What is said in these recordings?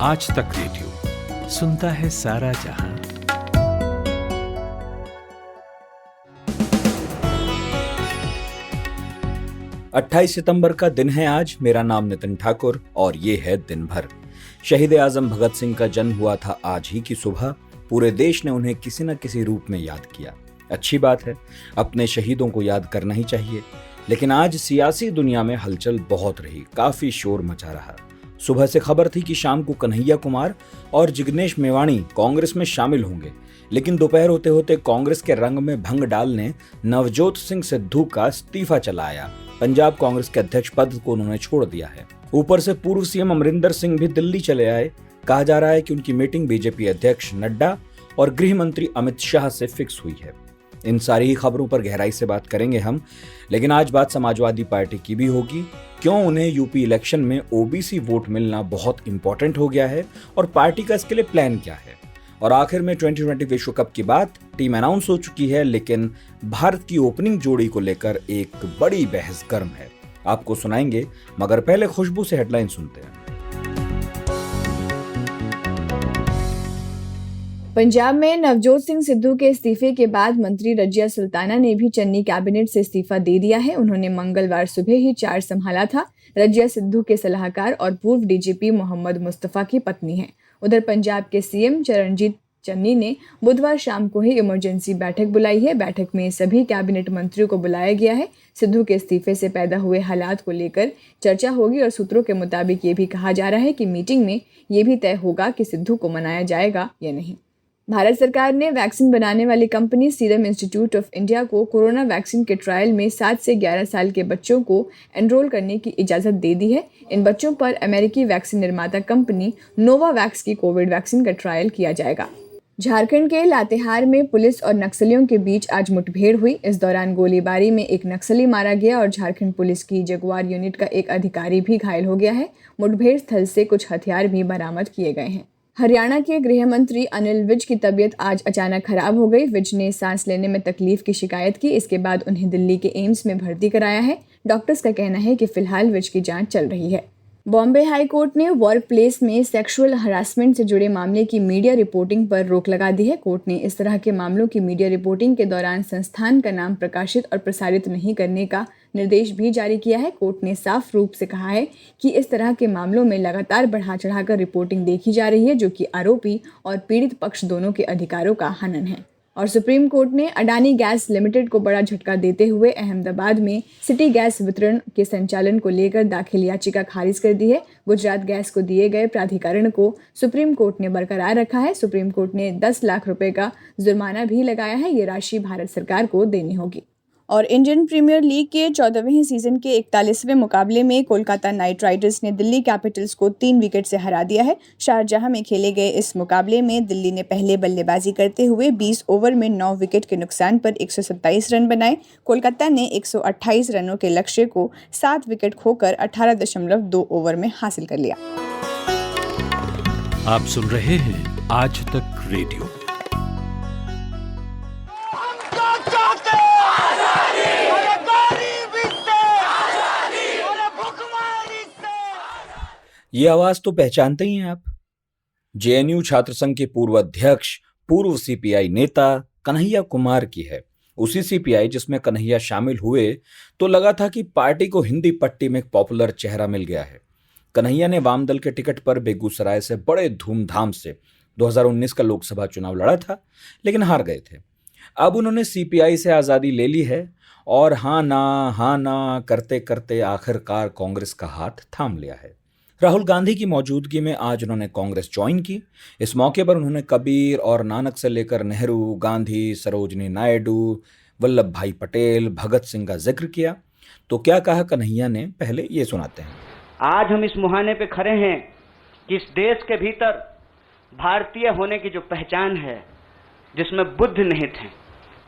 आज तक रेडियो सुनता है सारा जहां। अट्ठाईस सितंबर का दिन है आज। मेरा नाम नितिन ठाकुर और ये है दिन भर। शहीद आजम भगत सिंह का जन्म हुआ था आज ही की सुबह। पूरे देश ने उन्हें किसी न किसी रूप में याद किया। अच्छी बात है, अपने शहीदों को याद करना ही चाहिए। लेकिन आज सियासी दुनिया में हलचल बहुत रही, काफी शोर मचा रहा। सुबह से खबर थी कि शाम को कन्हैया कुमार और जिग्नेश मेवाणी कांग्रेस में शामिल होंगे, लेकिन दोपहर होते होते कांग्रेस के रंग में भंग डालने नवजोत सिंह सिद्धू का इस्तीफा चला आया। पंजाब कांग्रेस के अध्यक्ष पद को उन्होंने छोड़ दिया है। ऊपर से पूर्व सीएम अमरिंदर सिंह भी दिल्ली चले आए। कहा जा रहा है कि उनकी मीटिंग बीजेपी अध्यक्ष नड्डा और गृह मंत्री अमित शाह से फिक्स हुई है। इन सारी खबरों पर गहराई से बात करेंगे हम, लेकिन आज बात समाजवादी पार्टी की भी होगी। क्यों उन्हें यूपी इलेक्शन में ओबीसी वोट मिलना बहुत इंपॉर्टेंट हो गया है और पार्टी का इसके लिए प्लान क्या है। और आखिर में 2020 विश्व कप की बात, टीम अनाउंस हो चुकी है, लेकिन भारत की ओपनिंग जोड़ी को लेकर एक बड़ी बहस गर्म है। आपको सुनाएंगे, मगर पहले खुशबू से हेडलाइन सुनते हैं। पंजाब में नवजोत सिंह सिद्धू के इस्तीफे के बाद मंत्री रजिया सुल्ताना ने भी चन्नी कैबिनेट से इस्तीफा दे दिया है। उन्होंने मंगलवार सुबह ही चार्ज संभाला था। रजिया सिद्धू के सलाहकार और पूर्व डीजीपी मोहम्मद मुस्तफा की पत्नी हैं। उधर पंजाब के सीएम चरणजीत चन्नी ने बुधवार शाम को ही इमरजेंसी बैठक बुलाई है। बैठक में सभी कैबिनेट मंत्रियों को बुलाया गया है। सिद्धू के इस्तीफे से पैदा हुए हालात को लेकर चर्चा होगी और सूत्रों के मुताबिक ये भी कहा जा रहा है कि मीटिंग में ये भी तय होगा कि सिद्धू को मनाया जाएगा या नहीं। भारत सरकार ने वैक्सीन बनाने वाली company serum institute of India को कोरोना वैक्सीन के ट्रायल में 7 से 11 साल के बच्चों को एनरोल करने की इजाज़त दे दी है। इन बच्चों पर अमेरिकी वैक्सीन निर्माता कंपनी नोवावैक्स की कोविड वैक्सीन का ट्रायल किया जाएगा। झारखंड के लातेहार में पुलिस और नक्सलियों के बीच आज मुठभेड़ हुई। इस दौरान गोलीबारी में एक नक्सली मारा गया और झारखंड पुलिस की जगुआर यूनिट का एक अधिकारी भी घायल हो गया है। मुठभेड़ स्थल से कुछ हथियार भी बरामद किए गए हैं। हरियाणा के गृह मंत्री अनिल विज की तबीयत आज अचानक खराब हो गई। विज ने सांस लेने में तकलीफ की शिकायत की। इसके बाद उन्हें दिल्ली के एम्स में भर्ती कराया है। डॉक्टर्स का कहना है कि फिलहाल विज की जांच चल रही है। बॉम्बे हाई कोर्ट ने वर्क प्लेस में सेक्सुअल हरासमेंट से जुड़े मामले की मीडिया रिपोर्टिंग पर रोक लगा दी है। कोर्ट ने इस तरह के मामलों की मीडिया रिपोर्टिंग के दौरान संस्थान का नाम प्रकाशित और प्रसारित नहीं करने का निर्देश भी जारी किया है। कोर्ट ने साफ रूप से कहा है कि इस तरह के मामलों में लगातार बढ़ा चढ़ाकर रिपोर्टिंग देखी जा रही है, जो कि आरोपी और पीड़ित पक्ष दोनों के अधिकारों का हनन है। और सुप्रीम कोर्ट ने अडानी गैस लिमिटेड को बड़ा झटका देते हुए अहमदाबाद में सिटी गैस वितरण के संचालन को लेकर दाखिल याचिका खारिज कर दी है। गुजरात गैस को दिए गए प्राधिकरण को सुप्रीम कोर्ट ने बरकरार रखा है। सुप्रीम कोर्ट ने 10 लाख रुपए का जुर्माना भी लगाया है। ये राशि भारत सरकार को देनी होगी। और इंडियन प्रीमियर लीग के 14वें सीजन के 41वें मुकाबले में कोलकाता नाइट राइडर्स ने दिल्ली कैपिटल्स को 3 विकेट से हरा दिया है। शारजाह में खेले गए इस मुकाबले में दिल्ली ने पहले बल्लेबाजी करते हुए 20 ओवर में 9 विकेट के नुकसान पर 127 रन बनाए। कोलकाता ने 128 रनों के लक्ष्य को 7 विकेट खोकर 18.2 ओवर में हासिल कर लिया। आप सुन रहे हैं आज तक रेडियो। ये आवाज तो पहचानते ही हैं आप। जेएनयू छात्र संघ के पूर्व अध्यक्ष, पूर्व सीपीआई नेता कन्हैया कुमार की है। उसी सीपीआई जिसमें कन्हैया शामिल हुए तो लगा था कि पार्टी को हिंदी पट्टी में एक पॉपुलर चेहरा मिल गया है। कन्हैया ने वाम दल के टिकट पर बेगूसराय से बड़े धूमधाम से 2019 का लोकसभा चुनाव लड़ा था, लेकिन हार गए थे। अब उन्होंने सीपीआई से आज़ादी ले ली है और हाँ ना करते करते आखिरकार कांग्रेस का हाथ थाम लिया है। राहुल गांधी की मौजूदगी में आज उन्होंने कांग्रेस ज्वाइन की। इस मौके पर उन्होंने कबीर और नानक से लेकर नेहरू, गांधी, सरोजनी नायडू, वल्लभ भाई पटेल, भगत सिंह का जिक्र किया। तो क्या कहा कन्हैया ने, पहले ये सुनाते हैं। आज हम इस मुहाने पे खड़े हैं कि इस देश के भीतर भारतीय होने की जो पहचान है, जिसमें बुद्ध निहित हैं,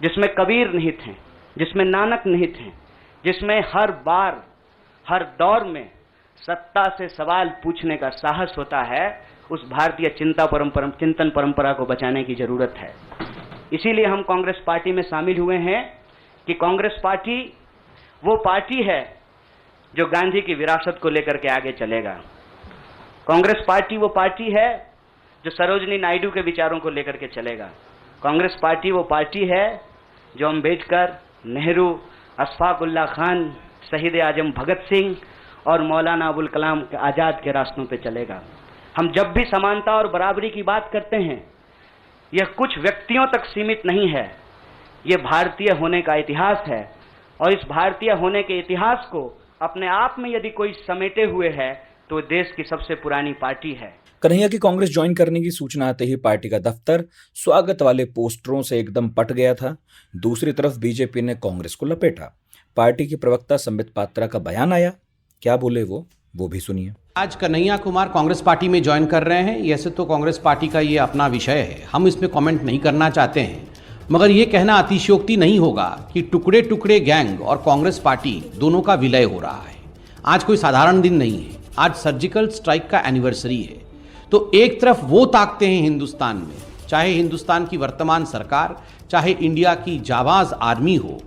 जिसमें कबीर निहित हैं, जिसमें नानक निहित हैं, जिसमें हर बार हर दौर में सत्ता से सवाल पूछने का साहस होता है, उस भारतीय चिंतन परंपरा को बचाने की जरूरत है। इसीलिए हम कांग्रेस पार्टी में शामिल हुए हैं कि कांग्रेस पार्टी वो पार्टी है जो गांधी की विरासत को लेकर के आगे चलेगा। कांग्रेस पार्टी वो पार्टी है जो सरोजनी नायडू के विचारों को लेकर के चलेगा। कांग्रेस पार्टी वो पार्टी है जो अम्बेडकर, नेहरू, अशफाक उल्लाह खान, शहीद आजम भगत सिंह और मौलाना अबुल कलाम आज़ाद के रास्तों पे चलेगा। हम जब भी समानता और बराबरी की बात करते हैं, यह कुछ व्यक्तियों तक सीमित नहीं है, यह भारतीय होने का इतिहास है। और इस भारतीय होने के इतिहास को अपने आप में यदि कोई समेटे हुए है तो देश की सबसे पुरानी पार्टी है। कन्हैया की कांग्रेस ज्वाइन करने की सूचना आते ही पार्टी का दफ्तर स्वागत वाले पोस्टरों से एकदम पट गया था। दूसरी तरफ बीजेपी ने कांग्रेस को लपेटा। पार्टी की प्रवक्ता संबित पात्रा का बयान आया, क्या बोले वो भी सुनिए। आज कन्हैया कुमार कांग्रेस पार्टी में ज्वाइन कर रहे हैं। ऐसे तो कांग्रेस पार्टी का ये अपना विषय है, हम इसमें कमेंट नहीं करना चाहते हैं, मगर ये कहना अतिशयोक्ति नहीं होगा कि टुकड़े टुकड़े गैंग और कांग्रेस पार्टी दोनों का विलय हो रहा है। आज कोई साधारण दिन नहीं है, आज सर्जिकल स्ट्राइक का एनिवर्सरी है। तो एक तरफ वो ताकते हैं हिंदुस्तान में, चाहे हिंदुस्तान की वर्तमान सरकार, चाहे इंडिया की जाबाज आर्मी हो,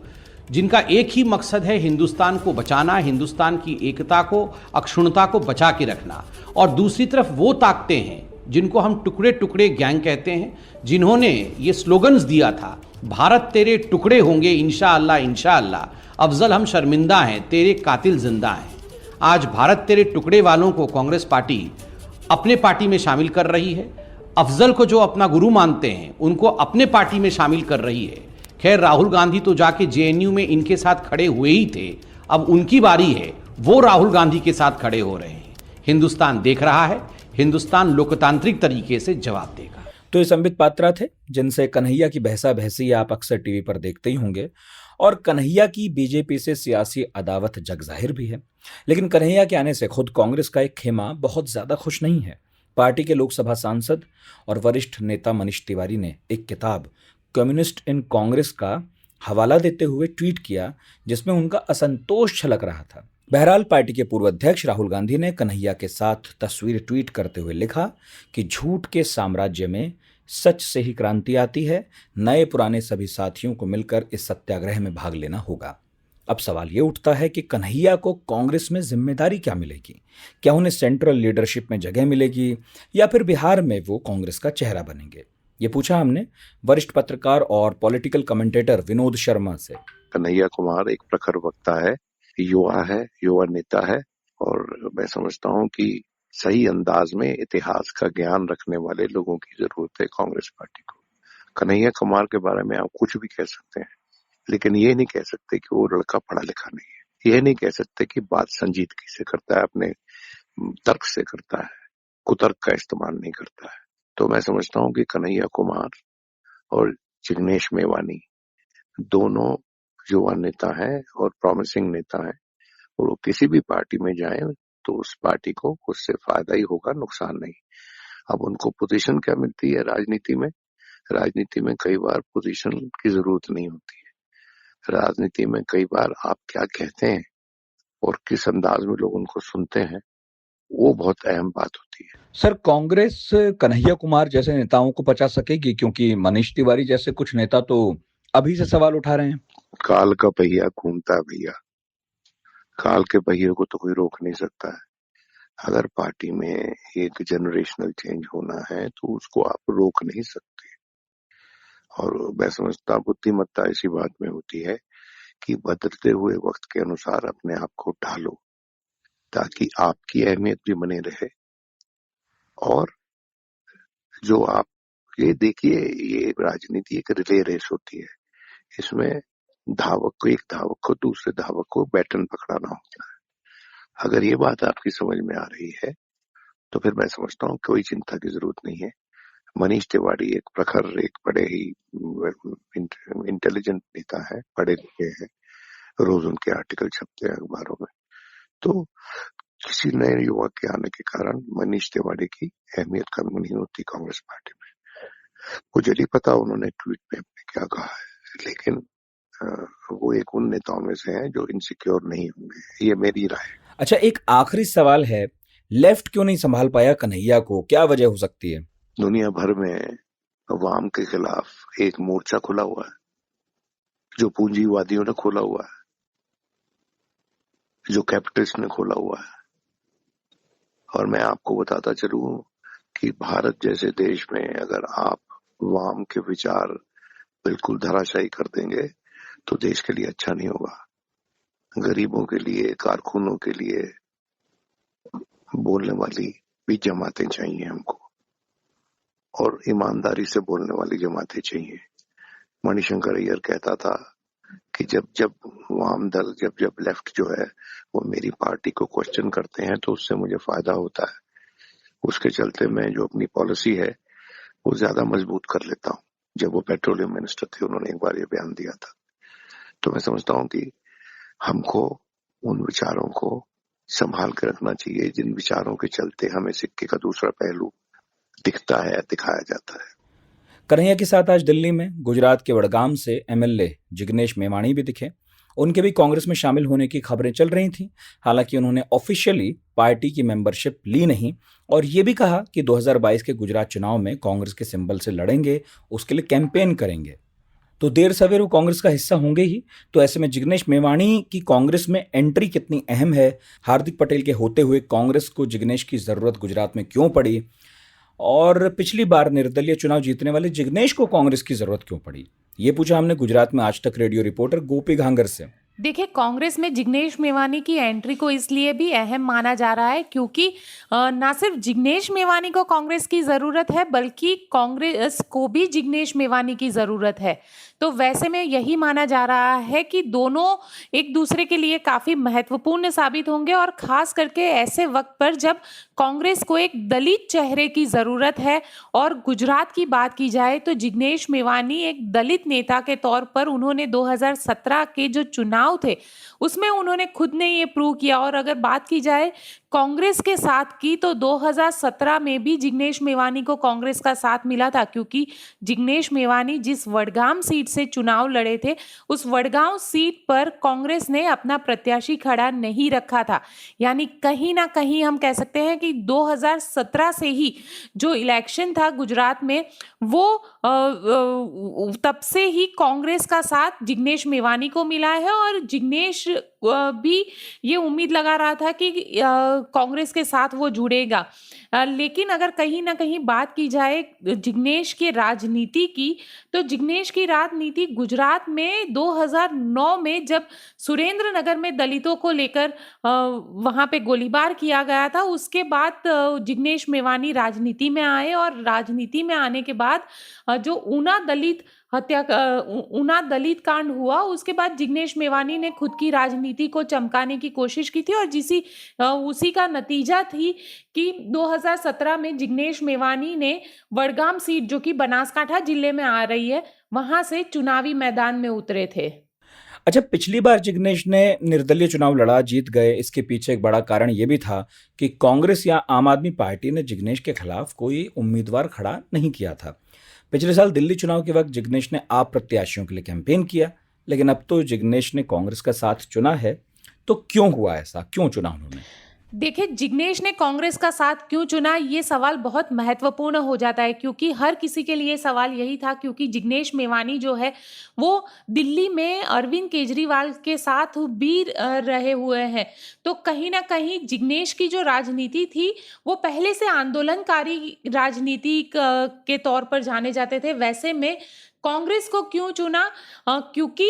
जिनका एक ही मकसद है हिंदुस्तान को बचाना, हिंदुस्तान की एकता को, अक्षुण्णता को बचा के रखना। और दूसरी तरफ वो ताकते हैं जिनको हम टुकड़े टुकड़े गैंग कहते हैं, जिन्होंने ये स्लोगन्स दिया था, भारत तेरे टुकड़े होंगे इंशाअल्लाह इंशाअल्लाह, अफजल हम शर्मिंदा हैं, तेरे कातिल जिंदा हैं। आज भारत तेरे टुकड़े वालों को कांग्रेस पार्टी अपने पार्टी में शामिल कर रही है। अफजल को जो अपना गुरु मानते हैं उनको अपने पार्टी में शामिल कर रही है। खैर, राहुल गांधी तो जाके जेएनयू में इनके साथ खड़े हुए ही थे, अब उनकी बारी है, वो राहुल गांधी के साथ खड़े हो रहे हैं। हिंदुस्तान देख रहा है, हिंदुस्तान लोकतांत्रिक तरीके से जवाब देगा। तो ये संबित पात्रा थे, जिनसे कन्हैया की बहसा बहसी आप अक्सर टीवी पर देखते ही होंगे। और कन्हैया की बीजेपी से सियासी अदावत जग जाहिर भी है, लेकिन कन्हैया के आने से खुद कांग्रेस का एक खेमा बहुत ज्यादा खुश नहीं है। पार्टी के लोकसभा सांसद और वरिष्ठ नेता मनीष तिवारी ने एक किताब कम्युनिस्ट इन कांग्रेस का हवाला देते हुए ट्वीट किया, जिसमें उनका असंतोष छलक रहा था। बहरहाल, पार्टी के पूर्व अध्यक्ष राहुल गांधी ने कन्हैया के साथ तस्वीर ट्वीट करते हुए लिखा कि झूठ के साम्राज्य में सच से ही क्रांति आती है। नए पुराने सभी साथियों को मिलकर इस सत्याग्रह में भाग लेना होगा। अब सवाल ये उठता है कि कन्हैया को कांग्रेस में जिम्मेदारी क्या मिलेगी? क्या उन्हें सेंट्रल लीडरशिप में जगह मिलेगी या फिर बिहार में वो कांग्रेस का चेहरा बनेंगे? ये पूछा हमने वरिष्ठ पत्रकार और पॉलिटिकल कमेंटेटर विनोद शर्मा से। कन्हैया कुमार एक प्रखर वक्ता है, युवा है, युवा नेता है, और मैं समझता हूं कि सही अंदाज में इतिहास का ज्ञान रखने वाले लोगों की जरूरत है कांग्रेस पार्टी को। कन्हैया कुमार के बारे में आप कुछ भी कह सकते हैं, लेकिन ये नहीं कह सकते कि वो लड़का पढ़ा लिखा नहीं है। ये नहीं कह सकते कि बात संजीदगी से करता है, अपने तर्क से करता है, कुतर्क का इस्तेमाल नहीं करता है। तो मैं समझता हूं कि कन्हैया कुमार और जिग्नेश मेवानी दोनों युवा नेता हैं और प्रॉमिसिंग नेता हैं, और वो किसी भी पार्टी में जाएं तो उस पार्टी को उससे फायदा ही होगा, नुकसान नहीं। अब उनको पोजीशन क्या मिलती है राजनीति में? राजनीति में कई बार पोजीशन की जरूरत नहीं होती है। राजनीति में कई बार आप क्या कहते हैं और किस अंदाज में लोग उनको सुनते हैं, वो बहुत अहम बात होती है। सर, कांग्रेस कन्हैया कुमार जैसे नेताओं को बचा सकेगी? क्योंकि मनीष तिवारी जैसे कुछ नेता तो अभी से सवाल उठा रहे हैं। काल का पहिया घूमता है भैया, काल के पहिए को तो कोई रोक नहीं सकता है। अगर पार्टी में एक जनरेशनल चेंज होना है तो उसको आप रोक नहीं सकते। और मैं समझता बुद्धिमत्ता इसी बात में होती है कि बदलते हुए वक्त के अनुसार अपने आप को ढालो, ताकि आपकी अहमियत भी बने रहे। और जो आप ये देखिए, ये राजनीति एक रिले रेस होती है। इसमें एक धावक को दूसरे धावक को बैटन पकड़ाना होता है। अगर ये बात आपकी समझ में आ रही है तो फिर मैं समझता हूँ कोई चिंता की जरूरत नहीं है। मनीष तिवारी एक प्रखर, एक बड़े ही इंटेलिजेंट नेता है, पढ़े लिखे हैं, रोज उनके आर्टिकल छपते हैं अखबारों में। तो किसी नए युवा के आने के कारण मनीष तिवारी की अहमियत कम नहीं होती कांग्रेस पार्टी में। मुझे नहीं पता उन्होंने ट्वीट में अपने क्या कहा है, लेकिन वो एक उन नेताओं में से हैं जो इनसिक्योर नहीं होंगे, ये मेरी राय है। अच्छा, एक आखिरी सवाल है, लेफ्ट क्यों नहीं संभाल पाया कन्हैया को? क्या वजह हो सकती है? दुनिया भर में वाम के खिलाफ एक मोर्चा खुला हुआ है, जो पूंजीवादियों ने खोला हुआ है, जो कैपिटलिस्ट ने खोला हुआ है, और मैं आपको बताता चलूं कि भारत जैसे देश में अगर आप वाम के विचार बिल्कुल धराशायी कर देंगे तो देश के लिए अच्छा नहीं होगा। गरीबों के लिए, कारकुनों के लिए बोलने वाली भी जमातें चाहिए हमको, और ईमानदारी से बोलने वाली जमातें चाहिए। मणिशंकर अय्यर कहता था कि जब जब वाम दल, जब जब लेफ्ट जो है वो मेरी पार्टी को क्वेश्चन करते हैं तो उससे मुझे फायदा होता है। उसके चलते मैं जो अपनी पॉलिसी है वो ज्यादा मजबूत कर लेता हूँ। जब वो पेट्रोलियम मिनिस्टर थे उन्होंने एक बार ये बयान दिया था। तो मैं समझता हूँ कि हमको उन विचारों को संभाल के रखना चाहिए जिन विचारों के चलते हमें सिक्के का दूसरा पहलू दिखता है, दिखाया जाता है। कन्हैया के साथ आज दिल्ली में गुजरात के वडगाम से एमएलए जिग्नेश मेवाणी भी दिखे। उनके भी कांग्रेस में शामिल होने की खबरें चल रही थीं। हालांकि उन्होंने ऑफिशियली पार्टी की मेंबरशिप ली नहीं और ये भी कहा कि 2022 के गुजरात चुनाव में कांग्रेस के सिंबल से लड़ेंगे, उसके लिए कैंपेन करेंगे। तो देर सवेर वो कांग्रेस का हिस्सा होंगे ही। तो ऐसे में जिग्नेश मेवाणी की कांग्रेस में एंट्री कितनी अहम है, हार्दिक पटेल के होते हुए कांग्रेस को जिग्नेश की जरूरत गुजरात में क्यों पड़ी, और पिछली बार निर्दलीय चुनाव जीतने वाले जिग्नेश को कांग्रेस की जरूरत क्यों पड़ी, ये पूछा हमने गुजरात में आज तक रेडियो रिपोर्टर गोपी घांगर से। देखिए, कांग्रेस में जिग्नेश मेवाणी की एंट्री को इसलिए भी अहम माना जा रहा है क्योंकि ना सिर्फ जिग्नेश मेवाणी को कांग्रेस की ज़रूरत है बल्कि कांग्रेस को भी जिग्नेश मेवाणी की ज़रूरत है। तो वैसे में यही माना जा रहा है कि दोनों एक दूसरे के लिए काफ़ी महत्वपूर्ण साबित होंगे, और ख़ास करके ऐसे वक्त पर जब कांग्रेस को एक दलित चेहरे की ज़रूरत है। और गुजरात की बात की जाए तो जिग्नेश मेवाणी एक दलित नेता के तौर पर उन्होंने 2017 के जो चुनाव थे उसमें उन्होंने खुद ने ये प्रूव किया। और अगर बात की जाए कांग्रेस के साथ की तो 2017 में भी जिग्नेश मेवाणी को कांग्रेस का साथ मिला था, क्योंकि जिग्नेश मेवाणी जिस वडगाम सीट से चुनाव लड़े थे उस वडगाम सीट पर कांग्रेस ने अपना प्रत्याशी खड़ा नहीं रखा था। यानी कहीं ना कहीं हम कह सकते हैं कि 2017 से ही जो इलेक्शन था गुजरात में वो तब से ही कांग्रेस का साथ जिग्नेश मेवाणी को मिला है। और जिग्नेश भी ये उम्मीद लगा रहा था कि कांग्रेस के साथ वो जुड़ेगा। लेकिन अगर कहीं ना कहीं बात की जाए जिग्नेश के राजनीति की तो जिग्नेश की राजनीति गुजरात में 2009 में जब सुरेंद्रनगर में दलितों को लेकर वहाँ पे गोलीबार किया गया था, उसके बाद जिग्नेश मेवाणी राजनीति में आए। और राजनीति में आने के बाद जो ऊना दलित कांड हुआ उसके बाद जिग्नेश मेवाणी ने खुद की राजनीति को चमकाने की कोशिश की थी, और उसी का नतीजा थी कि 2017 में जिग्नेश मेवाणी ने वडगाम सीट जो कि बनासकांठा जिले में आ रही है वहां से चुनावी मैदान में उतरे थे। अच्छा, पिछली बार जिग्नेश ने निर्दलीय चुनाव लड़ा, जीत गए। इसके पीछे एक बड़ा कारण यह भी था कि कांग्रेस या आम आदमी पार्टी ने जिग्नेश के खिलाफ कोई उम्मीदवार खड़ा नहीं किया था। पिछले साल दिल्ली चुनाव के वक्त जिग्नेश ने आप प्रत्याशियों के लिए कैंपेन किया, लेकिन अब तो जिग्नेश ने कांग्रेस का साथ चुना है। तो क्यों हुआ ऐसा, क्यों चुना उन्होंने? देखिए, जिग्नेश ने कांग्रेस का साथ क्यों चुना, ये सवाल बहुत महत्वपूर्ण हो जाता है, क्योंकि हर किसी के लिए सवाल यही था क्योंकि जिग्नेश मेवाणी जो है वो दिल्ली में अरविंद केजरीवाल के साथ भी रहे हुए हैं। तो कहीं ना कहीं जिग्नेश की जो राजनीति थी वो पहले से आंदोलनकारी राजनीति के तौर पर जाने जाते थे। वैसे में कांग्रेस को क्यों चुना, क्योंकि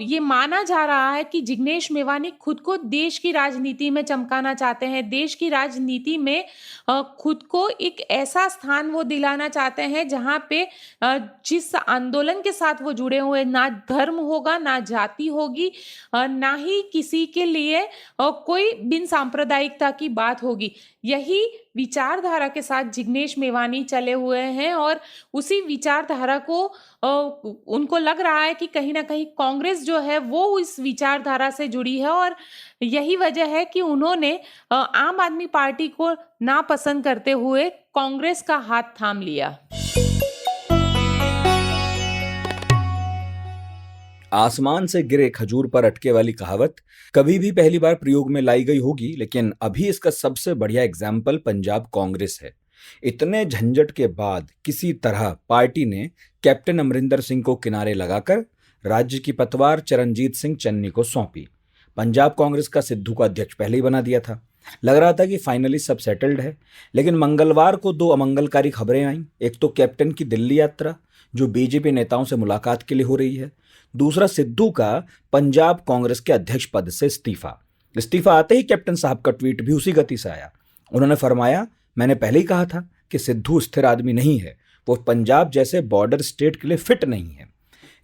ये माना जा रहा है कि जिग्नेश मेवाणी खुद को देश की राजनीति में चमकाना चाहते हैं। देश की राजनीति में खुद को एक ऐसा स्थान वो दिलाना चाहते हैं जहां पे जिस आंदोलन के साथ वो जुड़े हुए, ना धर्म होगा, ना जाति होगी, ना ही किसी के लिए कोई बिन सांप्रदायिकता की बात होगी। यही विचारधारा के साथ जिग्नेश मेवाणी चले हुए हैं और उसी विचारधारा को उनको लग रहा है कि कहीं ना कहीं कांग्रेस जो है वो इस विचारधारा से जुड़ी है, और यही वजह है कि उन्होंने आम आदमी पार्टी को नापसंद करते हुए कांग्रेस का हाथ थाम लिया। आसमान से गिरे खजूर पर अटके वाली कहावत कभी भी पहली बार प्रयोग में लाई गई होगी, लेकिन अभी इसका सबसे बढ़िया एग्जाम्पल पंजाब कांग्रेस है। इतने झंझट के बाद किसी तरह पार्टी ने कैप्टन अमरिंदर सिंह को किनारे लगाकर राज्य की पतवार चरणजीत सिंह चन्नी को सौंपी। पंजाब कांग्रेस का सिद्धू का अध्यक्ष पहले ही बना दिया था। लग रहा था कि फाइनली सब सेटल्ड है, लेकिन मंगलवार को दो अमंगलकारी खबरें आईं। एक तो कैप्टन की दिल्ली यात्रा, जो बीजेपी नेताओं से मुलाकात के लिए हो रही है। दूसरा सिद्धू का पंजाब कांग्रेस के अध्यक्ष पद से इस्तीफा। इस्तीफा आते ही कैप्टन साहब का ट्वीट भी उसी गति से आया। उन्होंने फरमाया, मैंने पहले ही कहा था कि सिद्धू स्थिर आदमी नहीं है, वो पंजाब जैसे बॉर्डर स्टेट के लिए फिट नहीं है।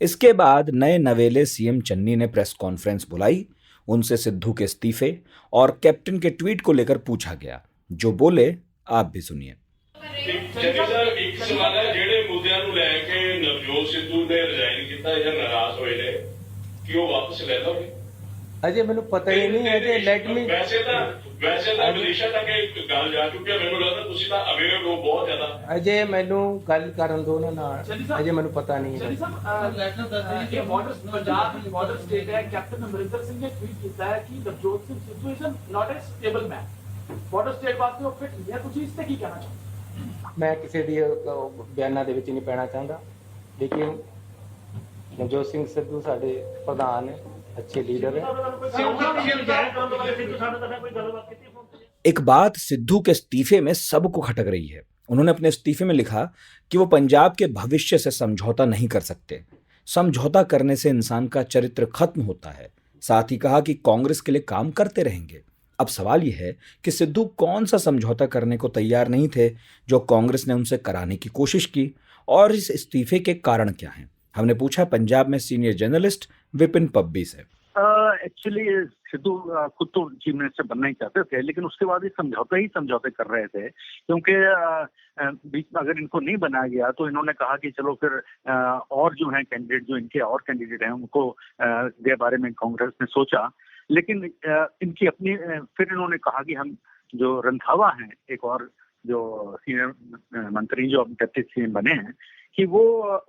इसके बाद नए नवेले सीएम चन्नी ने प्रेस कॉन्फ्रेंस बुलाई। उनसे सिद्धू के इस्तीफे और कैप्टन के ट्वीट को लेकर पूछा गया। जो बोले आप भी सुनिए। चन्नी साहब, एक सवाल है, ਜਿਹੜੇ ਮੁੱਦਿਆਂ ਨੂੰ ਲੈ ਕੇ ਨਵਜੋਤ ਸਿੱਧੂ ਨੇ ਰਿਜ਼ਾਈਨ ਕੀਤਾ ਜਾਂ ਨਾਰਾਜ਼ ਹੋਏ ਨੇ, ਕਿ ਉਹ ਵਾਪਸ ਲੈ ਲਓਗੇ? ਅਜੇ ਮੈਨੂੰ ਪਤਾ ਹੀ ਨਹੀਂ ਹੈ ਜੇ ਲੈਟ ਮੀ ਵੈਸੇ ਤਾਂ ਵਿਦੇਸ਼ਾਂ ਤੱਕ ਇੱਕ ਗੱਲ ਜਾ ਚੁੱਕੀ ਹੈ, ਮੈਨੂੰ ਲੱਗਦਾ ਤੁਸੀਂ ਤਾਂ ਅਵੇਅਰ ਹੋ ਬਹੁਤ ਜ਼ਿਆਦਾ। ਅਜੇ ਮੈਨੂੰ ਗੱਲ ਕਰਨ ਦੋ ਨਾ ਨਾਲ, ਅਜੇ ਮੈਨੂੰ ਪਤਾ ਨਹੀਂ ਹੈ। ਲੈਟਰ ਦੱਸਦੇ ਕਿ ਬਾਰਡਰ ਪੰਜਾਬ ਬਾਰਡਰ ਸਟੇਟ ਹੈ। ਕੈਪਟਨ ਅਮਰਿੰਦਰ ਸਿੰਘ ਨੇ ਟਵੀਟ ਕੀਤਾ ਹੈ ਕਿ Navjot Singh Sidhu is not a stable man, border state ਵਾਸਤੇ ਉਹ ਫਿਟ ਨਹੀਂ ਹੈ। ਤੁਸੀਂ ਇਸ ਤੇ ਕੀ ਕਹਿਣਾ ਚਾਹੁੰਦੇ? ਮੈਂ ਕਿਸੇ ਦੀ ਬਿਆਨਾਂ ਦੇ ਵਿੱਚ ਨਹੀਂ ਪੈਣਾ ਚਾਹੁੰਦਾ, ਲੇਕਿਨ ਨਵਜੋਤ ਸਿੰਘ ਸਿੱਧੂ ਸਾਡੇ ਪ੍ਰਧਾਨ ਹੈ, अच्छे लीडर है। एक बात सिद्धू के इस्तीफे में सबको खटक रही है। उन्होंने अपने इस्तीफे में लिखा कि वो पंजाब के भविष्य से समझौता नहीं कर सकते। समझौता करने से इंसान का चरित्र खत्म होता है। साथ ही कहा कि कांग्रेस के लिए काम करते रहेंगे। अब सवाल यह है कि सिद्धू कौन सा समझौता करने को तैयार नहीं थे जो कांग्रेस ने उनसे कराने की कोशिश की, और इस इस्तीफे के कारण क्या हैं। हमने पूछा पंजाब में सीनियर जर्नलिस्ट विपिन पब्बी से। एक्चुअली सिद्धू खुद तो चीफ मिनिस्टर बनना ही चाहते थे, लेकिन उसके बाद ये समझौते कर रहे थे, क्योंकि बीच में अगर इनको नहीं बनाया गया तो इन्होंने कहा कि चलो फिर और जो हैं कैंडिडेट, जो इनके और कैंडिडेट हैं, उनको के बारे में कांग्रेस ने सोचा। लेकिन इनकी अपनी फिर इन्होंने कहा कि हम जो रंधावा हैं, एक और जो सीनियर मंत्री जो डिप्टी सीएम बने हैं, कि वो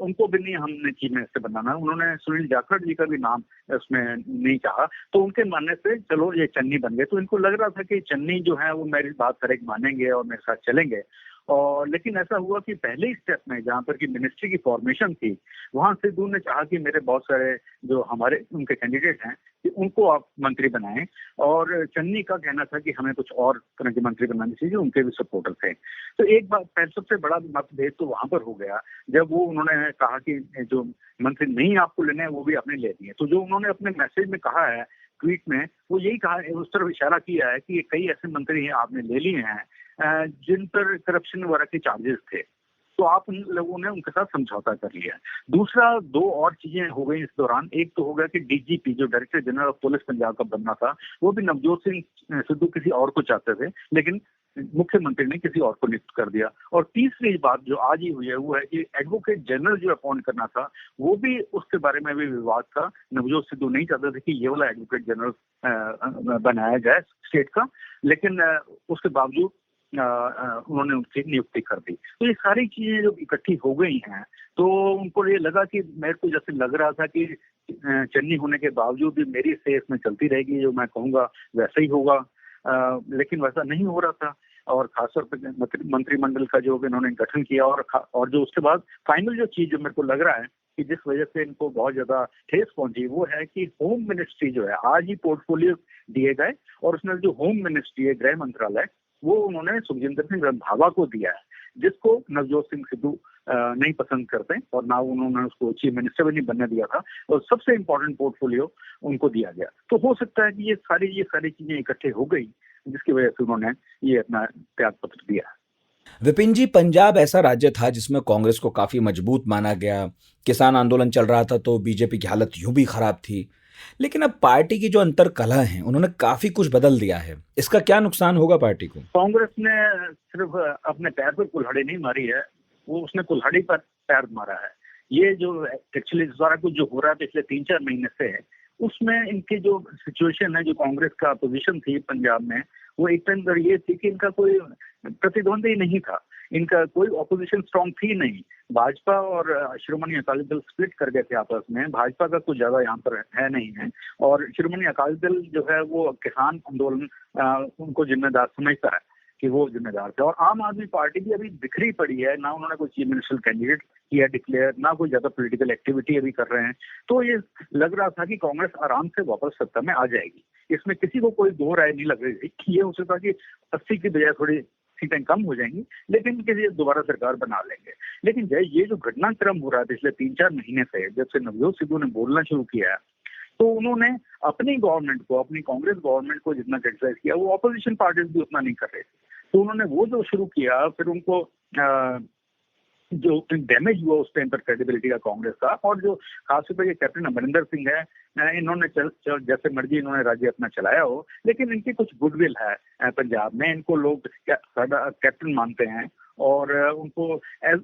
उनको भी नहीं हमने चीफ मिनिस्टर बनाना। उन्होंने सुनील जाखड़ जी का भी नाम उसमें नहीं चाहा, तो उनके मानने से चलो ये चन्नी बन गए। तो इनको लग रहा था कि चन्नी जो है वो मेरी बात करेक्ट मानेंगे और मेरे साथ चलेंगे। और लेकिन ऐसा हुआ कि पहले ही स्टेप में जहाँ पर की मिनिस्ट्री की फॉर्मेशन थी, वहां सिद्धू ने चाहा कि मेरे बहुत सारे जो हमारे उनके कैंडिडेट हैं कि उनको आप मंत्री बनाएं, और चन्नी का कहना था कि हमें कुछ और तरह के मंत्री बनाने चाहिए, उनके भी सपोर्टर थे। तो एक बात सबसे बड़ा मतभेद तो वहां पर हो गया जब वो उन्होंने कहा कि जो मंत्री नहीं आपको लेने हैं वो भी आपने ले दिए। तो जो उन्होंने अपने मैसेज में कहा है, ट्वीट में, वो यही कहा है, उस तरफ इशारा किया है कि कई ऐसे मंत्री हैं आपने ले लिए हैं जिन पर करप्शन वगैरह के चार्जेस थे, तो आप उन लोगों ने उनके साथ समझौता कर लिया। दूसरा, दो और चीजें हो गई इस दौरान। एक तो हो गया कि डीजीपी जो director general of police Punjab का बनना था, वो भी नवजोत सिंह सिद्धू किसी और को चाहते थे, लेकिन मुख्यमंत्री ने किसी और को नियुक्त कर दिया। और तीसरी बात जो आज ही हुई है वो है कि एडवोकेट जनरल जो अपॉइंट करना था, वो भी उसके बारे में भी विवाद था। नवजोत सिद्धू नहीं चाहते थे कि ये वाला एडवोकेट जनरल बनाया जाए स्टेट का, लेकिन उसके बावजूद उन्होंने उनकी नियुक्ति कर दी। तो ये सारी चीजें जो इकट्ठी हो गई हैं, तो उनको ये लगा कि मेरे को जैसे लग रहा था कि चन्नी होने के बावजूद भी मेरी से इसमें चलती रहेगी, जो मैं कहूँगा वैसा ही होगा, लेकिन वैसा नहीं हो रहा था। और खासतौर पर मंत्रिमंडल का जो इन्होंने गठन किया, और जो उसके बाद फाइनल जो चीज जो मेरे को लग रहा है कि जिस वजह से इनको बहुत ज्यादा ठेस पहुंची, वो है कि होम मिनिस्ट्री जो है, आज ही पोर्टफोलियो दिए गए, और उसमें जो होम मिनिस्ट्री है, गृह मंत्रालय, वो उन्होंने सुखजिंदर सिंह रंधावा को दिया है, जिसको नवजोत सिंह सिद्धू नहीं पसंद करते, और ना उन्होंने उसको चीफ मिनिस्टर भी नहीं बनने दिया था, और सबसे इम्पोर्टेंट पोर्टफोलियो उनको दिया गया। तो हो सकता है कि ये सारी चीजें इकट्ठे हो गई, जिसकी वजह से उन्होंने ये अपना त्याग पत्र दिया। विपिन जी, पंजाब ऐसा राज्य था जिसमें कांग्रेस को काफी मजबूत माना गया। किसान आंदोलन चल रहा था तो बीजेपी की हालत यूं भी खराब थी, लेकिन अब पार्टी की जो अंतर कलह है, उन्होंने काफी कुछ बदल दिया है। इसका क्या नुकसान होगा पार्टी को? कांग्रेस ने सिर्फ अपने पैर पर कुल्हाड़ी नहीं मारी है, वो उसने कुल्हाड़ी पर पैर मारा है। ये जो एक्चुअली सारा कुछ जो हो रहा है पिछले 3-4 महीने से है, उसमें इनकी जो सिचुएशन है, जो कांग्रेस का पोजीशन थी पंजाब में, वो एक टाइम ये थी कि इनका कोई प्रतिद्वंदी नहीं था, इनका कोई ऑपोजिशन स्ट्रॉन्ग थी नहीं। भाजपा और श्रोमणी अकाली दल स्प्लिट कर गए थे आपस में, भाजपा का कुछ ज्यादा यहाँ पर है नहीं है, और श्रोमणी अकाली दल जो है वो किसान आंदोलन उनको जिम्मेदार समझता है कि वो जिम्मेदार थे। और आम आदमी पार्टी भी अभी बिखरी पड़ी है, ना उन्होंने कोई चीफ मिनिस्टर कैंडिडेट किया डिक्लेयर, ना कोई ज्यादा पॉलिटिकल एक्टिविटी अभी कर रहे हैं। तो ये लग रहा था कि कांग्रेस आराम से वापस सत्ता में आ जाएगी, इसमें किसी को कोई दो राय नहीं लग रही थी। ये हो सकता कि 80 की बजाय थोड़ी सीटें कम हो जाएंगी, लेकिन किसी दोबारा सरकार बना लेंगे। लेकिन ये जो घटनाक्रम हो रहा है पिछले 3-4 महीने से, जब से नवजोत सिद्धू ने बोलना शुरू किया है, तो उन्होंने अपनी गवर्नमेंट को, अपनी कांग्रेस गवर्नमेंट को जितना क्रिटिसाइज किया, वो ऑपोजिशन पार्टीज भी उतना नहीं कर रहे थे। तो उन्होंने वो जो शुरू किया, फिर उनको जो डैमेज हुआ उस टाइम पर क्रेडिबिलिटी का कांग्रेस का, और जो खासतौर पर कैप्टन अमरिंदर सिंह है, इन्होंने जैसे मर्जी इन्होंने राज्य अपना चलाया हो, लेकिन इनकी कुछ गुडविल है पंजाब में, इनको लोग कैप्टन मानते हैं और उनको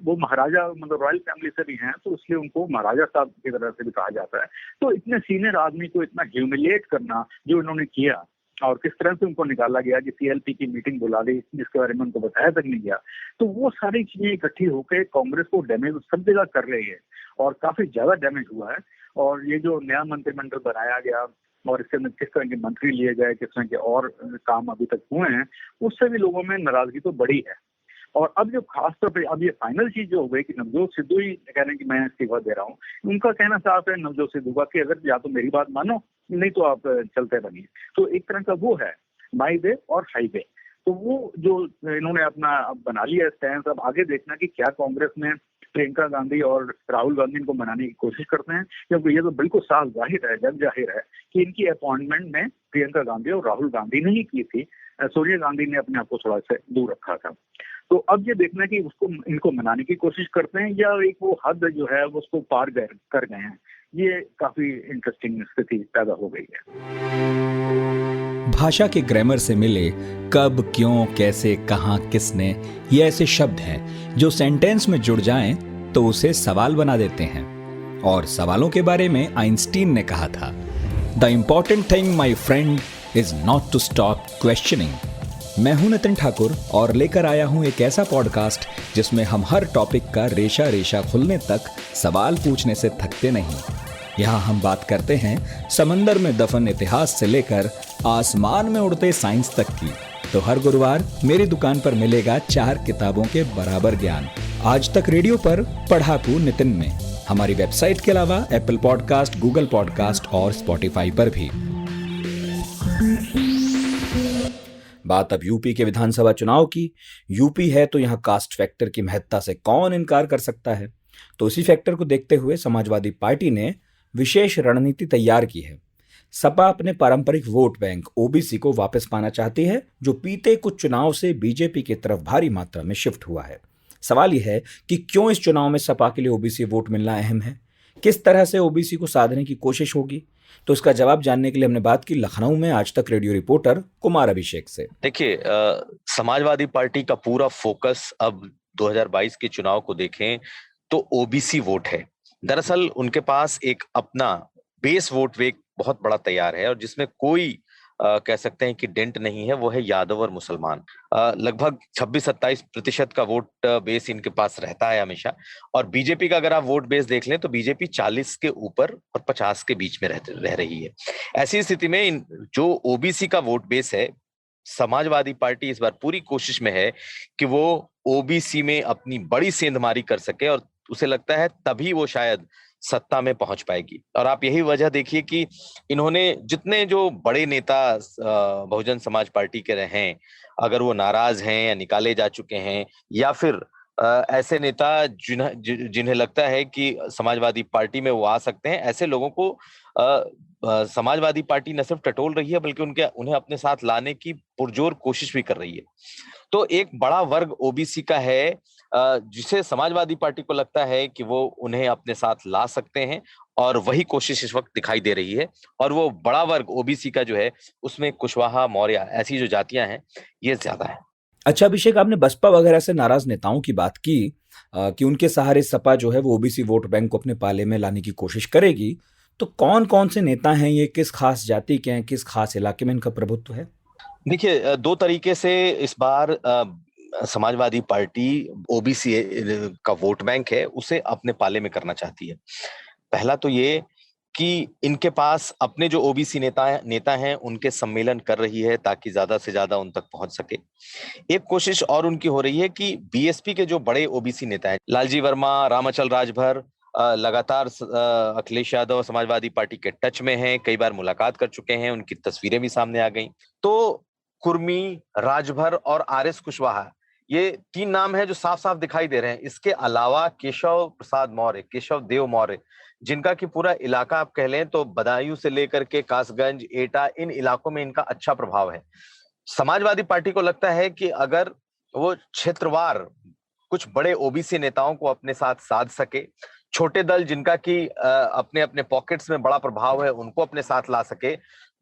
वो महाराजा, मतलब रॉयल फैमिली से भी हैं, तो इसलिए उनको महाराजा साहब की तरह से भी कहा जाता है। तो इतने सीनियर आदमी को इतना ह्यूमिलिएट करना जो इन्होंने किया, और किस तरह से उनको निकाला गया कि सीएलपी की मीटिंग बुला दी जिसके बारे में उनको बताया तक नहीं गया, तो वो सारी चीजें इकट्ठी होकर कांग्रेस को डैमेज सब जगह कर रही है और काफी ज्यादा डैमेज हुआ है। और ये जो नया मंत्रिमंडल बनाया गया और इसके अंदर किस तरह के मंत्री लिए गए, किस तरह के और काम अभी तक हुए हैं, उससे भी लोगों में नाराजगी तो बड़ी है। और अब जो खासतौर पे अब ये फाइनल चीज जो हो गई कि नवजोत सिद्धू ही कह रहे हैं कि मैं इस्तीफा दे रहा हूँ, उनका कहना साफ है नवजोत सिद्धू का कि अगर या तो मेरी बात मानो, नहीं तो आप चलते बनिए। तो एक तरह का वो है माई वे और हाईवे। तो वो जो इन्होंने अपना बना लिया स्टैंड, अब आगे देखना कि क्या कांग्रेस में प्रियंका गांधी और राहुल गांधी इनको मनाने की कोशिश करते हैं, क्योंकि ये तो बिल्कुल साफ जाहिर है, जग जाहिर है कि इनकी अपॉइंटमेंट में प्रियंका गांधी और राहुल गांधी ने ही की थी, सोनिया गांधी ने अपने आप को थोड़ा सा दूर रखा था। तो अब ये देखना कि उसको इनको मनाने की कोशिश करते हैं या एक वो हद जो है उसको पार कर गए हैं। ये काफी इंटरेस्टिंग स्थिति पैदा हो गई है। भाषा के ग्रामर से मिले कब, क्यों, कैसे, कहां, किसने, ये ऐसे शब्द हैं जो सेंटेंस में जुड़ जाएं तो उसे सवाल बना देते हैं। और सवालों के बारे में आइंस्टीन ने कहा था, the important thing my friend is not to stop questioning. मैं हूं नितिन ठाकुर और लेकर आया हूं एक ऐसा पॉडकास्ट जिसमें हम हर टॉपिक का रेशा रेशा खुलने तक सवाल पूछने से थकते नहीं। यहाँ हम बात करते हैं समंदर में दफन इतिहास से लेकर आसमान में उड़ते साइंस तक की। तो हर गुरुवार मेरी दुकान पर मिलेगा 4 किताबों के बराबर ज्ञान। आज तक रेडियो पर पढ़ाकू नितिन में, हमारी वेबसाइट के अलावा एप्पल पॉडकास्ट, गूगल पॉडकास्ट और स्पॉटिफाई पर भी। बात अब यूपी के विधानसभा चुनाव की। यूपी है तो यहाँ कास्ट फैक्टर की महत्ता से कौन इनकार कर सकता है। तो इसी फैक्टर को देखते हुए समाजवादी पार्टी ने विशेष रणनीति तैयार की है। सपा अपने पारंपरिक वोट बैंक ओबीसी को वापस पाना चाहती है, जो बीते कुछ चुनाव से बीजेपी की तरफ भारी मात्रा में शिफ्ट हुआ है। सवाल यह है कि क्यों इस चुनाव में सपा के लिए ओबीसी वोट मिलना अहम है, किस तरह से ओबीसी को साधने की कोशिश होगी। तो इसका जवाब जानने के लिए हमने बात की लखनऊ में आज तक रेडियो रिपोर्टर कुमार अभिषेक से। देखिए, समाजवादी पार्टी का पूरा फोकस अब 2022 के चुनाव को देखें तो ओबीसी वोट है। दरअसल उनके पास एक अपना बेस वोट बैंक बहुत बड़ा तैयार है और जिसमें कोई कह सकते हैं कि डेंट नहीं है, वो है यादव और मुसलमान। लगभग 26-27% का वोट बेस इनके पास रहता है हमेशा। और बीजेपी का अगर आप वोट बेस देख लें तो बीजेपी 40 के ऊपर और 50 के बीच में रह रही है। ऐसी स्थिति में जो ओबीसी का वोट बेस है, समाजवादी पार्टी इस बार पूरी कोशिश में है कि वो ओबीसी में अपनी बड़ी सेंधमारी कर सके और उसे लगता है तभी वो शायद सत्ता में पहुंच पाएगी। और आप यही वजह देखिए कि इन्होंने जितने जो बड़े नेता बहुजन समाज पार्टी के रहे हैं, अगर वो नाराज हैं या निकाले जा चुके हैं या फिर ऐसे नेता जिन्हें लगता है कि समाजवादी पार्टी में वो आ सकते हैं, ऐसे लोगों को समाजवादी पार्टी न सिर्फ टटोल रही है बल्कि उन्हें अपने साथ लाने की पुरजोर कोशिश भी कर रही है। तो एक बड़ा वर्ग ओबीसी का है जिसे समाजवादी पार्टी को लगता है कि वो उन्हें अपने साथ ला सकते हैं और वही कोशिश इस वक्त दिखाई दे रही है। और वो बड़ा वर्ग ओबीसी का जो है उसमें कुशवाहा, मौर्य ऐसी जो जातियां हैं ये ज्यादा है। अच्छा अभिषेक, आपने बसपा वगैरह से नाराज नेताओं की बात की कि उनके सहारे सपा जो है वो ओबीसी वोट बैंक को अपने पाले में लाने की कोशिश करेगी। तो कौन कौन से नेता हैं ये, किस खास जाति के हैं, किस खास इलाके में इनका प्रभुत्व है? देखिए, 2 तरीके से इस बार समाजवादी पार्टी ओबीसी का वोट बैंक है उसे अपने पाले में करना चाहती है। पहला तो ये कि इनके पास अपने जो ओबीसी नेता हैं उनके सम्मेलन कर रही है ताकि ज्यादा से ज्यादा उन तक पहुंच सके। एक कोशिश और उनकी हो रही है कि बीएसपी के जो बड़े ओबीसी नेता हैं, लालजी वर्मा, रामाचल राजभर, लगातार अखिलेश यादव समाजवादी पार्टी के टच में हैं, कई बार मुलाकात कर चुके हैं, उनकी तस्वीरें भी सामने आ गई। तो कुर्मी, राजभर और आरएस कुशवाहा, ये 3 नाम हैं जो साफ साफ दिखाई दे रहे हैं। इसके अलावा केशव प्रसाद मौर्य, केशव देव मौर्य, जिनका कि पूरा इलाका आप कह लें तो बदायूं से लेकर के कासगंज, एटा, इन इलाकों में इनका अच्छा प्रभाव है। समाजवादी पार्टी को लगता है कि अगर वो क्षेत्रवार कुछ बड़े ओबीसी नेताओं को अपने साथ साध सके, छोटे दल जिनका कि अपने अपने पॉकेट्स में बड़ा प्रभाव है उनको अपने साथ ला सके,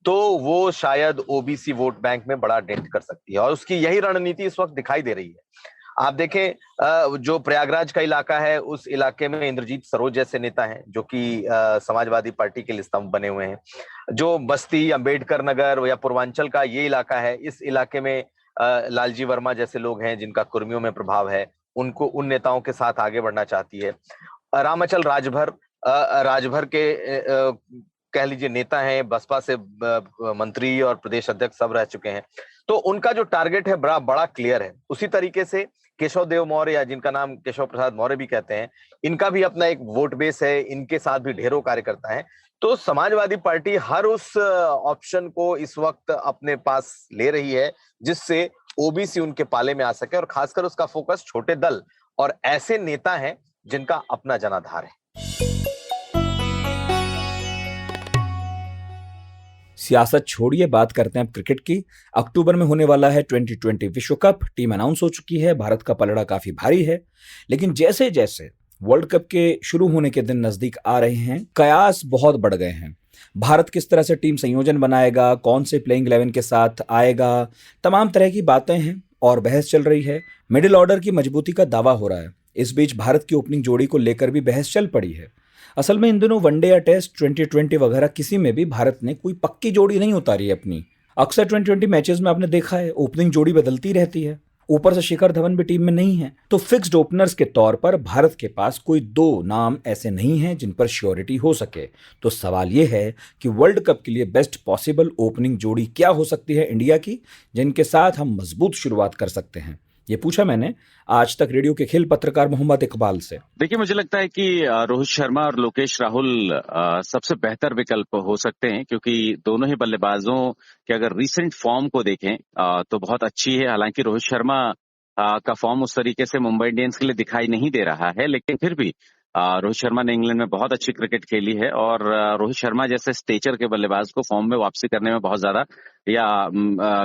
तो वो शायद ओबीसी वोट बैंक में बड़ा डेंट कर सकती है। और उसकी यही रणनीति इस वक्त दिखाई दे रही है। आप देखें जो प्रयागराज का इलाका है, उस इलाके में इंद्रजीत सरोज जैसे नेता हैं जो कि समाजवादी पार्टी के लिए स्तंभ बने हुए हैं। जो बस्ती, अंबेडकर नगर या पूर्वांचल का ये इलाका है, इस इलाके में लालजी वर्मा जैसे लोग हैं जिनका कुर्मियों में प्रभाव है, उनको उन नेताओं के साथ आगे बढ़ना चाहती है। रामाचल राजभर के कह लीजिए नेता हैं, बसपा से मंत्री और प्रदेश अध्यक्ष सब रह चुके हैं, तो उनका जो टारगेट है बड़ा क्लियर है। उसी तरीके से केशव देव मौर्य, या जिनका नाम केशव प्रसाद मौर्य भी कहते हैं, इनका भी अपना एक वोट बेस है, इनके साथ भी ढेरों कार्यकर्ता हैं। तो समाजवादी पार्टी हर उस ऑप्शन को इस वक्त अपने पास ले रही है जिससे ओबीसी उनके पाले में आ सके, और खासकर उसका फोकस छोटे दल और ऐसे नेता हैं जिनका अपना जनाधार है। सियासत छोड़िए, बात करते हैं अब क्रिकेट की। अक्टूबर में होने वाला है 2020 विश्व कप। टीम अनाउंस हो चुकी है। भारत का पलड़ा काफी भारी है, लेकिन जैसे जैसे वर्ल्ड कप के शुरू होने के दिन नजदीक आ रहे हैं, कयास बहुत बढ़ गए हैं। भारत किस तरह से टीम संयोजन बनाएगा, कौन से प्लेइंग 11 के साथ आएगा, तमाम तरह की बातें हैं और बहस चल रही है। मिडिल ऑर्डर की मजबूती का दावा हो रहा है। इस बीच भारत की ओपनिंग जोड़ी को लेकर भी बहस चल पड़ी है। असल में इन दिनों वनडे या टेस्ट 2020 वगैरह किसी में भी भारत ने कोई पक्की जोड़ी नहीं उतारी अपनी। अक्सर 2020 मैचेस में आपने देखा है ओपनिंग जोड़ी बदलती रहती है। ऊपर से शिखर धवन भी टीम में नहीं है, तो फिक्स्ड ओपनर्स के तौर पर भारत के पास कोई 2 नाम ऐसे नहीं हैं जिन पर श्योरिटी हो सके। तो सवाल यह है कि वर्ल्ड कप के लिए बेस्ट पॉसिबल ओपनिंग जोड़ी क्या हो सकती है इंडिया की, जिनके साथ हम मजबूत शुरुआत कर सकते हैं। ये पूछा मैंने आज तक रेडियो के खेल पत्रकार मोहम्मद इकबाल से। देखिए, मुझे लगता है कि रोहित शर्मा और लोकेश राहुल सबसे बेहतर विकल्प हो सकते हैं, क्योंकि दोनों ही बल्लेबाजों के अगर रीसेंट फॉर्म को देखें तो बहुत अच्छी है। हालांकि रोहित शर्मा का फॉर्म उस तरीके से मुंबई इंडियंस के लिए दिखाई नहीं दे रहा है, लेकिन फिर भी रोहित शर्मा ने इंग्लैंड में बहुत अच्छी क्रिकेट खेली है, और रोहित शर्मा जैसे स्टेचर के बल्लेबाज को फॉर्म में वापसी करने में बहुत ज्यादा, या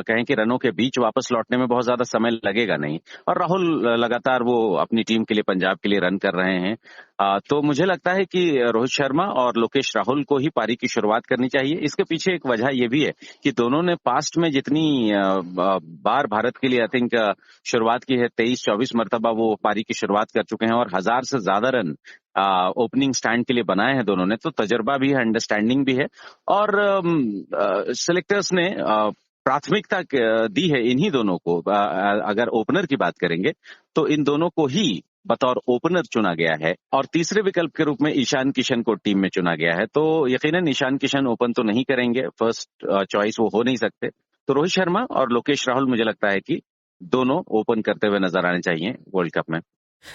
कहें कि रनों के बीच वापस लौटने में बहुत ज्यादा समय लगेगा नहीं। और राहुल लगातार वो अपनी टीम के लिए, पंजाब के लिए रन कर रहे हैं। तो मुझे लगता है कि रोहित शर्मा और लोकेश राहुल को ही पारी की शुरुआत करनी चाहिए। इसके पीछे एक वजह यह भी है कि दोनों ने पास्ट में जितनी बार भारत के लिए आई थिंक शुरुआत की है, 23-24 मरतबा वो पारी की शुरुआत कर चुके हैं, और 1000 से ज्यादा रन ओपनिंग स्टैंड के लिए बनाए हैं दोनों ने। तो तजर्बा भी है, अंडरस्टैंडिंग भी है, और सेलेक्टर्स ने प्राथमिकता दी है इन्हीं दोनों को। अगर ओपनर की बात करेंगे तो इन दोनों को ही बतौर ओपनर चुना गया है, और तीसरे विकल्प के रूप में ईशान किशन को टीम में चुना गया है। तो यकीनन ईशान किशन ओपन तो नहीं करेंगे, फर्स्ट चॉइस वो हो नहीं सकते। तो रोहित शर्मा और लोकेश राहुल मुझे लगता है कि दोनों ओपन करते हुए नजर आने चाहिए वर्ल्ड कप में।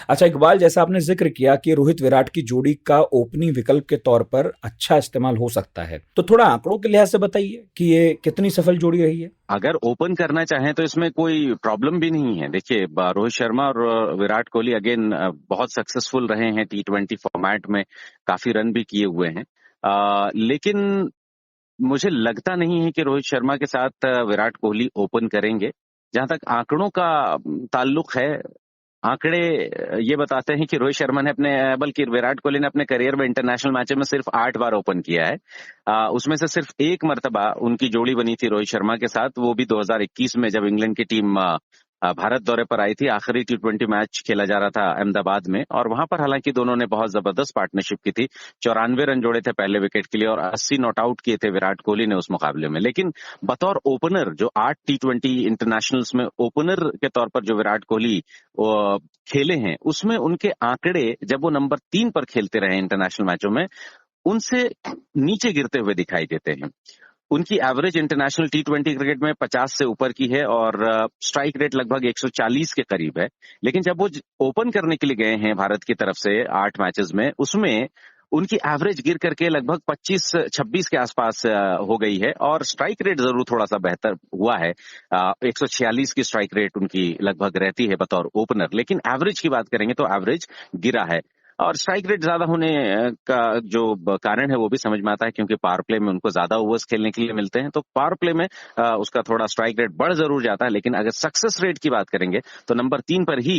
अच्छा इकबाल, जैसा आपने जिक्र किया कि रोहित विराट की जोड़ी का ओपनिंग विकल्प के तौर पर अच्छा इस्तेमाल हो सकता है, तो थोड़ा आंकड़ों के लिहाज से बताइए कि ये कितनी सफल जोड़ी रही है। अगर ओपन करना चाहें तो इसमें कोई प्रॉब्लम भी नहीं है। देखिए, रोहित शर्मा और विराट कोहली अगेन बहुत सक्सेसफुल रहे हैं T20 फॉर्मेट में, काफी रन भी किए हुए हैं, लेकिन मुझे लगता नहीं है कि रोहित शर्मा के साथ विराट कोहली ओपन करेंगे। जहां तक आंकड़ों का ताल्लुक है, आंकड़े ये बताते हैं कि रोहित शर्मा ने बल्कि विराट कोहली ने अपने करियर में इंटरनेशनल मैचों में सिर्फ 8 बार ओपन किया है। उसमें से सिर्फ 1 मरतबा उनकी जोड़ी बनी थी रोहित शर्मा के साथ, वो भी 2021 में जब इंग्लैंड की टीम भारत दौरे पर आई थी। आखिरी T20 मैच खेला जा रहा था अहमदाबाद में, और वहां पर हालांकि दोनों ने बहुत जबरदस्त पार्टनरशिप की थी। 94 रन जोड़े थे पहले विकेट के लिए, और 80 नॉट आउट किए थे विराट कोहली ने उस मुकाबले में। लेकिन बतौर ओपनर, जो 8 T20 इंटरनेशनल्स में ओपनर के तौर पर जो विराट कोहली खेले हैं, उसमें उनके आंकड़े, जब वो नंबर 3 पर खेलते रहे इंटरनेशनल मैचों में, उनसे नीचे गिरते हुए दिखाई देते हैं। उनकी एवरेज इंटरनेशनल T20 क्रिकेट में 50 से ऊपर की है और स्ट्राइक रेट लगभग 140 के करीब है। लेकिन जब वो ओपन करने के लिए गए हैं भारत की तरफ से 8 मैचेस में, उसमें उनकी एवरेज गिर करके लगभग 25-26 के आसपास हो गई है और स्ट्राइक रेट जरूर थोड़ा सा बेहतर हुआ है। 146 की स्ट्राइक रेट उनकी लगभग रहती है बतौर ओपनर, लेकिन एवरेज की बात करेंगे तो एवरेज गिरा है। और स्ट्राइक रेट ज्यादा होने का जो कारण है वो भी समझ में आता है, क्योंकि पावर प्ले में उनको ज्यादा ओवर्स खेलने के लिए मिलते हैं, तो पावर प्ले में उसका थोड़ा स्ट्राइक रेट बढ़ जरूर जाता है। लेकिन अगर सक्सेस रेट की बात करेंगे तो नंबर 3 पर ही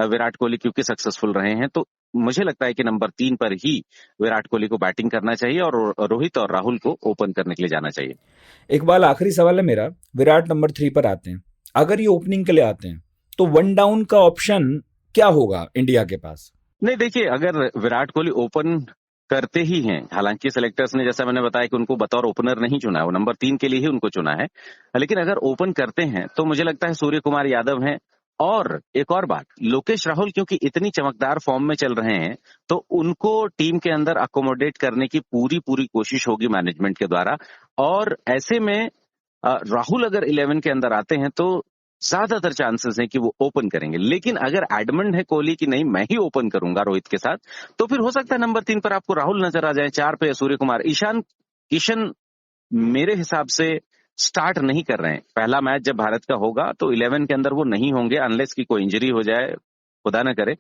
विराट कोहली क्योंकि सक्सेसफुल रहे हैं, तो मुझे लगता है कि नंबर 3 पर ही विराट कोहली को बैटिंग करना चाहिए और रोहित और राहुल को ओपन करने के लिए जाना चाहिए। इकबाल, आखिरी सवाल है मेरा। विराट नंबर 3 पर आते हैं, अगर ये ओपनिंग के लिए आते हैं तो वन डाउन का ऑप्शन क्या होगा इंडिया के पास? नहीं, देखिए, अगर विराट कोहली ओपन करते ही हैं, हालांकि सेलेक्टर्स ने जैसा मैंने बताया कि उनको बतौर ओपनर नहीं चुना है, वो नंबर 3 के लिए ही उनको चुना है, लेकिन अगर ओपन करते हैं तो मुझे लगता है सूर्य कुमार यादव हैं। और एक और बात, लोकेश राहुल क्योंकि इतनी चमकदार फॉर्म में चल रहे हैं, तो उनको टीम के अंदर अकोमोडेट करने की पूरी कोशिश होगी मैनेजमेंट के द्वारा। और ऐसे में राहुल अगर 11 के अंदर आते हैं तो ज्यादातर चांसेस हैं कि वो ओपन करेंगे। लेकिन अगर एडमंड है कोहली कि नहीं मैं ही ओपन करूंगा रोहित के साथ, तो फिर हो सकता है नंबर 3 पर आपको राहुल नजर आ जाए, 4 पे सूर्य कुमार। ईशान किशन मेरे हिसाब से स्टार्ट नहीं कर रहे हैं। पहला मैच जब भारत का होगा तो 11 के अंदर वो नहीं होंगे, अनलेस की कोई इंजरी हो जाए, खुदा ना करे,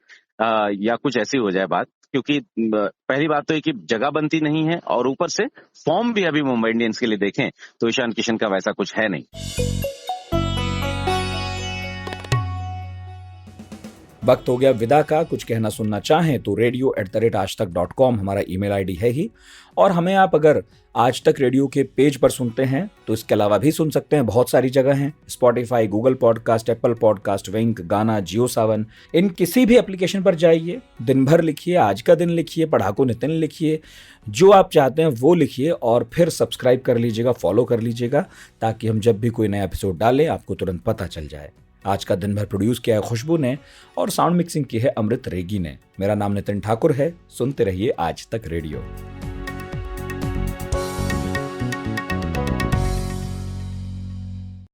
या कुछ ऐसी हो जाए बात, क्योंकि पहली बात तो है कि जगह बनती नहीं है और ऊपर से फॉर्म भी अभी मुंबई इंडियंस के लिए देखें तो ईशान किशन का वैसा कुछ है नहीं। वक्त हो गया विदा का। कुछ कहना सुनना चाहें तो radio@aajtak.com हमारा ईमेल आईडी है ही। और हमें आप अगर आज तक रेडियो के पेज पर सुनते हैं तो इसके अलावा भी सुन सकते हैं, बहुत सारी जगह हैं, Spotify, Google podcast, Apple podcast, Wynk, Gaana, Jio सावन, इन किसी भी एप्लीकेशन पर जाइए, दिन भर लिखिए, आज का दिन लिखिए, पढ़ाकू नितिन लिखिए, जो आप चाहते हैं वो लिखिए और फिर सब्सक्राइब कर लीजिएगा, फॉलो कर लीजिएगा, ताकि हम जब भी कोई नया एपिसोड डालें आपको तुरंत पता चल जाए। आज का दिन भर प्रोड्यूस किया है खुशबू ने और साउंड मिक्सिंग की है अमृत रेगी ने। मेरा नाम नितिन ठाकुर है। सुनते रहिए आज तक रेडियो।